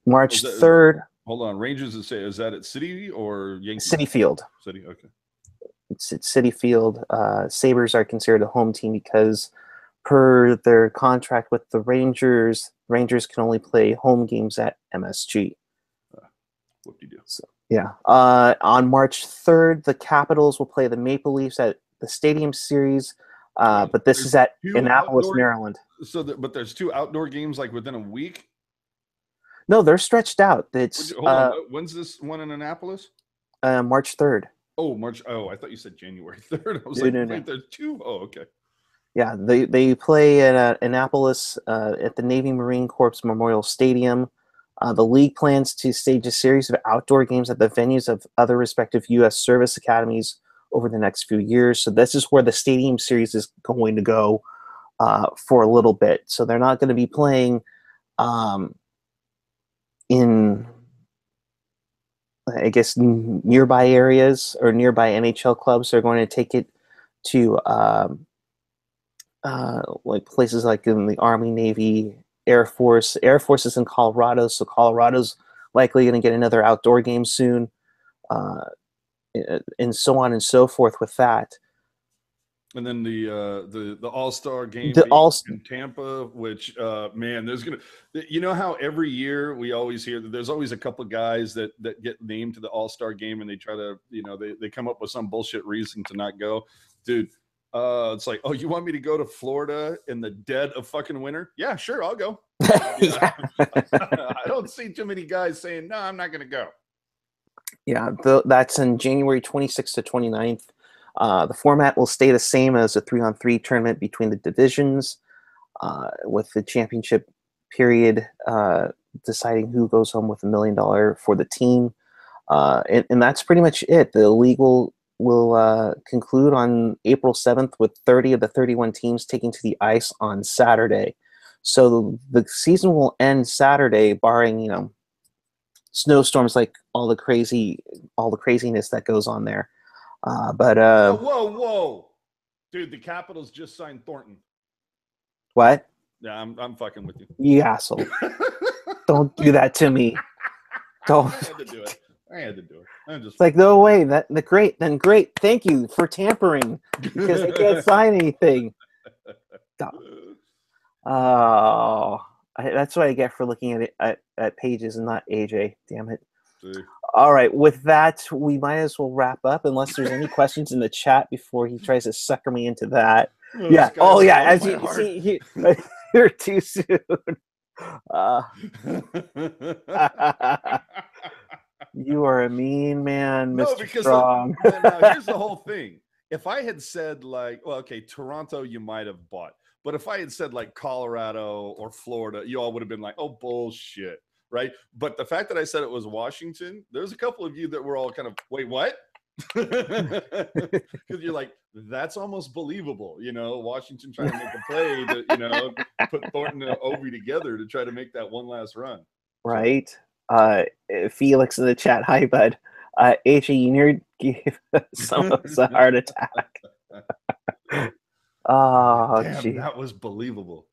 March 3rd. Hold on, Rangers is that at Citi or Yankee? Citi Field. Citi, okay. It's at Citi Field. Sabres are considered a home team because per their contract with the Rangers can only play home games at MSG. Whoop-de-doo. Yeah. On March 3rd, the Capitals will play the Maple Leafs at the Stadium Series, Wait, but this there's is at two Annapolis, outdoor. Maryland. But there's two outdoor games like within a week. No, they're stretched out. It's Hold on. When's this one in Annapolis? March 3rd. Oh, March. Oh, I thought you said January 3rd. I was No, like, no, no. wait, there's two? Oh, okay. Yeah, they play at Annapolis at the Navy Marine Corps Memorial Stadium. The league plans to stage a series of outdoor games at the venues of other respective U.S. service academies over the next few years. So this is where the Stadium Series is going to go for a little bit. So they're not going to be playing um, in, I guess, nearby areas or nearby NHL clubs. They're going to take it to like places like in the Army, Navy, Air Force. Air Force is in Colorado, so Colorado's likely going to get another outdoor game soon, uh, and so on and so forth with that. And then the All-Star game The being all in Tampa, which man, there's gonna, you know how every year we always hear that there's always a couple guys that get named to the All-Star game and they try to, they come up with some bullshit reason to not go, dude. It's like, oh, you want me to go to Florida in the dead of fucking winter? Yeah, sure, I'll go. yeah. I don't see too many guys saying no, I'm not gonna go. Yeah, that's in January 26th to 29th. The format will stay the same as a 3-on-3 tournament between the divisions, with the championship period deciding who goes home with $1 million for the team. And that's pretty much it. The league will conclude on April 7th with 30 of the 31 teams taking to the ice on Saturday. So the season will end Saturday, barring snowstorms like all the craziness that goes on there. But Whoa, dude! The Capitals just signed Thornton. what? Yeah, I'm fucking with you. You asshole! Don't do that to me. Don't. I had to do it. I'm just It's like, no way. Then great. Thank you for tampering because I can't sign anything. Oh, that's what I get for looking at it at pages and not AJ. Damn it. See. All right. With that, we might as well wrap up unless there's any questions in the chat before he tries to sucker me into that. Oh, Yeah. Oh, yeah. broke As my you heart. see, you're too soon. You are a mean man, No, Mr. because Strong. now here's the whole thing. If I had said like, well, okay, Toronto, you might have bought, but if I had said like Colorado or Florida, you all would have been like, oh, bullshit, right? But the fact that I said it was Washington, there's a couple of you that were all kind of, wait, what? Because you're like, that's almost believable, Washington trying to make a play to, put Thornton and Ovi together to try to make that one last run. Right. Felix in the chat, hi, bud. AJ, you near gave some of us a heart attack. Oh, damn, gee. that was believable.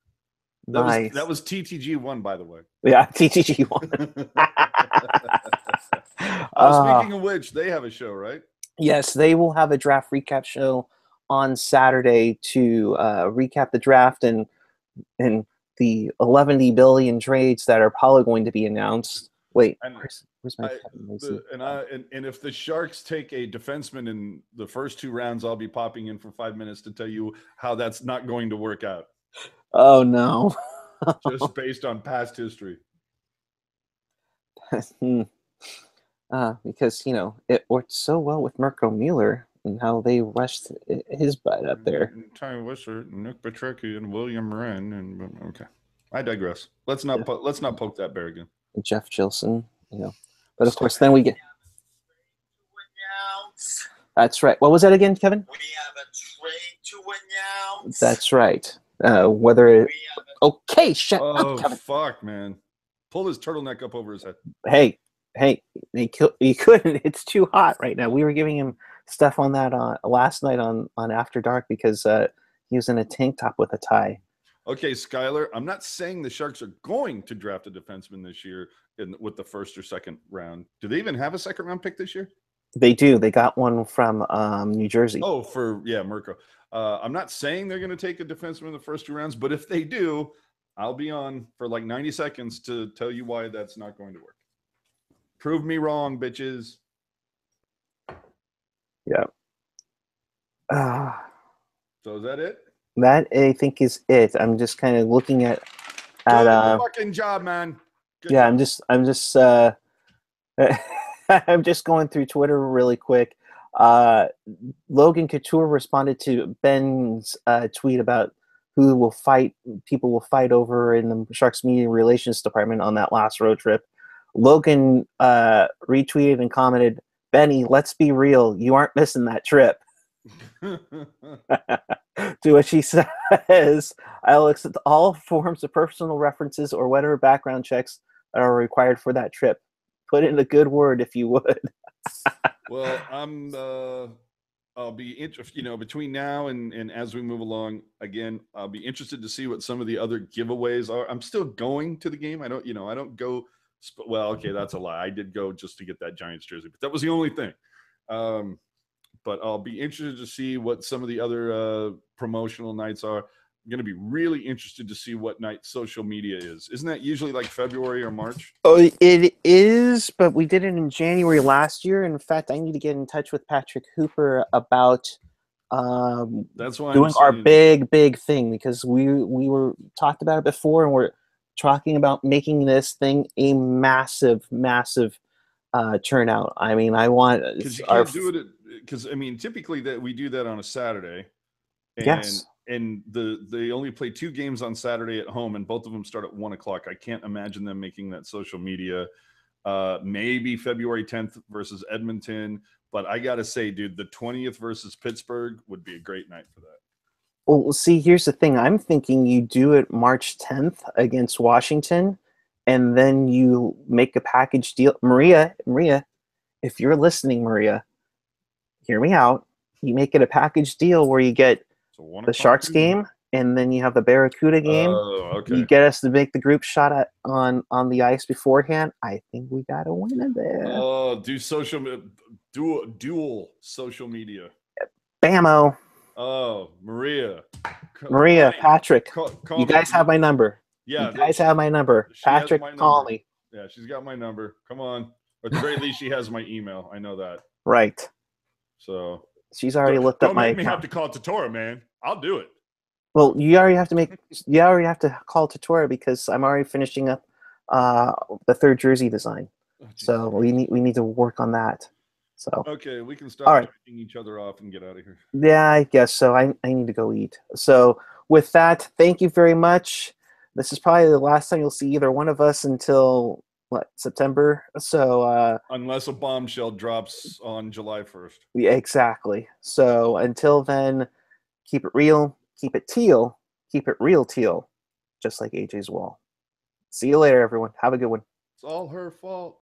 Nice. That was TTG1, by the way. Yeah, TTG1. Speaking of which, they have a show, right? Yes, they will have a draft recap show on Saturday to recap the draft and the 11 billion trades that are probably going to be announced. Wait, where's my and if the Sharks take a defenseman in the first two rounds, I'll be popping in for 5 minutes to tell you how that's not going to work out. Oh no. Just based on past history. Because it worked so well with Mirko Mueller and how they rushed his butt up there. Ty Wisser, Nick Petrecki, and William Wren. And okay, I digress. Let's not poke that bear again. Jeff Gilson, but of course, then we get. That's right. What was that again, Kevin? We have a trade to announce. That's right. Okay, shut up, Kevin. Fuck, man. Pull his turtleneck up over his head. Hey, he couldn't. It's too hot right now. We were giving him stuff on that last night on After Dark because he was in a tank top with a tie. Okay, Skyler, I'm not saying the Sharks are going to draft a defenseman this year with the first or second round. Do they even have a second round pick this year? They do. They got one from New Jersey. Oh, Mirko. I'm not saying they're going to take a defenseman in the first two rounds, but if they do, I'll be on for like 90 seconds to tell you why that's not going to work. Prove me wrong, bitches. Yeah. Uh, So is that it? that I think is it. I'm just kind of looking at Good fucking job, man. Good yeah. job. I'm just I'm just going through Twitter really quick. Logan Couture responded to Ben's tweet about who will fight people will fight over in the Sharks media relations department on that last road trip. Logan retweeted and commented, "Benny, let's be real. You aren't missing that trip." To which he says, "I'll accept all forms of personal references or whatever background checks that are required for that trip. Put in a good word if you would." Well, I'll be interested, between now and as we move along, again, I'll be interested to see what some of the other giveaways are. I'm still going to the game. I don't go. Well, okay, that's a lie. I did go just to get that Giants jersey, but that was the only thing. But I'll be interested to see what some of the other promotional nights are. I'm going to be really interested to see what night social media is. Isn't that usually like February or March? Oh, it is, but we did it in January last year. In fact, I need to get in touch with Patrick Hooper about That's why doing I'm our saying big thing, because we were talked about it before, and we're talking about making this thing a massive turnout. I mean, I want because you our can't do it because typically that we do that on a Saturday, and yes. they only play 2 games on Saturday at home, and both of them start at 1:00. I can't imagine them making that social media. Maybe February 10th versus Edmonton, but I gotta say, dude, the 20th versus Pittsburgh would be a great night for that. Well, see, here's the thing. I'm thinking you do it March 10th against Washington, and then you make a package deal. Maria, if you're listening, Maria, hear me out. You make it a package deal where you get So 1 the o'clock. Sharks game, and then you have the Barracuda game. Oh, okay. You get us to make the group shot on the ice beforehand. I think we got a winner there. Oh, dual social media. Bammo. Oh, Maria, honey, Patrick, call you me. guys have my number. Yeah, You guys have my number. she has Patrick, my call number. me. Yeah, she's got my number. Come on. Or at the very least, she has my email. I know that. Right. So She's already looked up don't my make me account. have to call Tatora, man. I'll do it. Well, you already have to call Tutora because I'm already finishing up the third jersey design. Oh, So we need to work on that. So okay, we can all stop right. driving each other off and get out of here. Yeah, I guess so. I need to go eat. So with that, thank you very much. This is probably the last time you'll see either one of us until September. So Unless a bombshell drops on July 1st. yeah, exactly. So until then, keep it real, keep it teal, keep it real teal, just like AJ's wall. See you later, everyone. Have a good one. It's all her fault.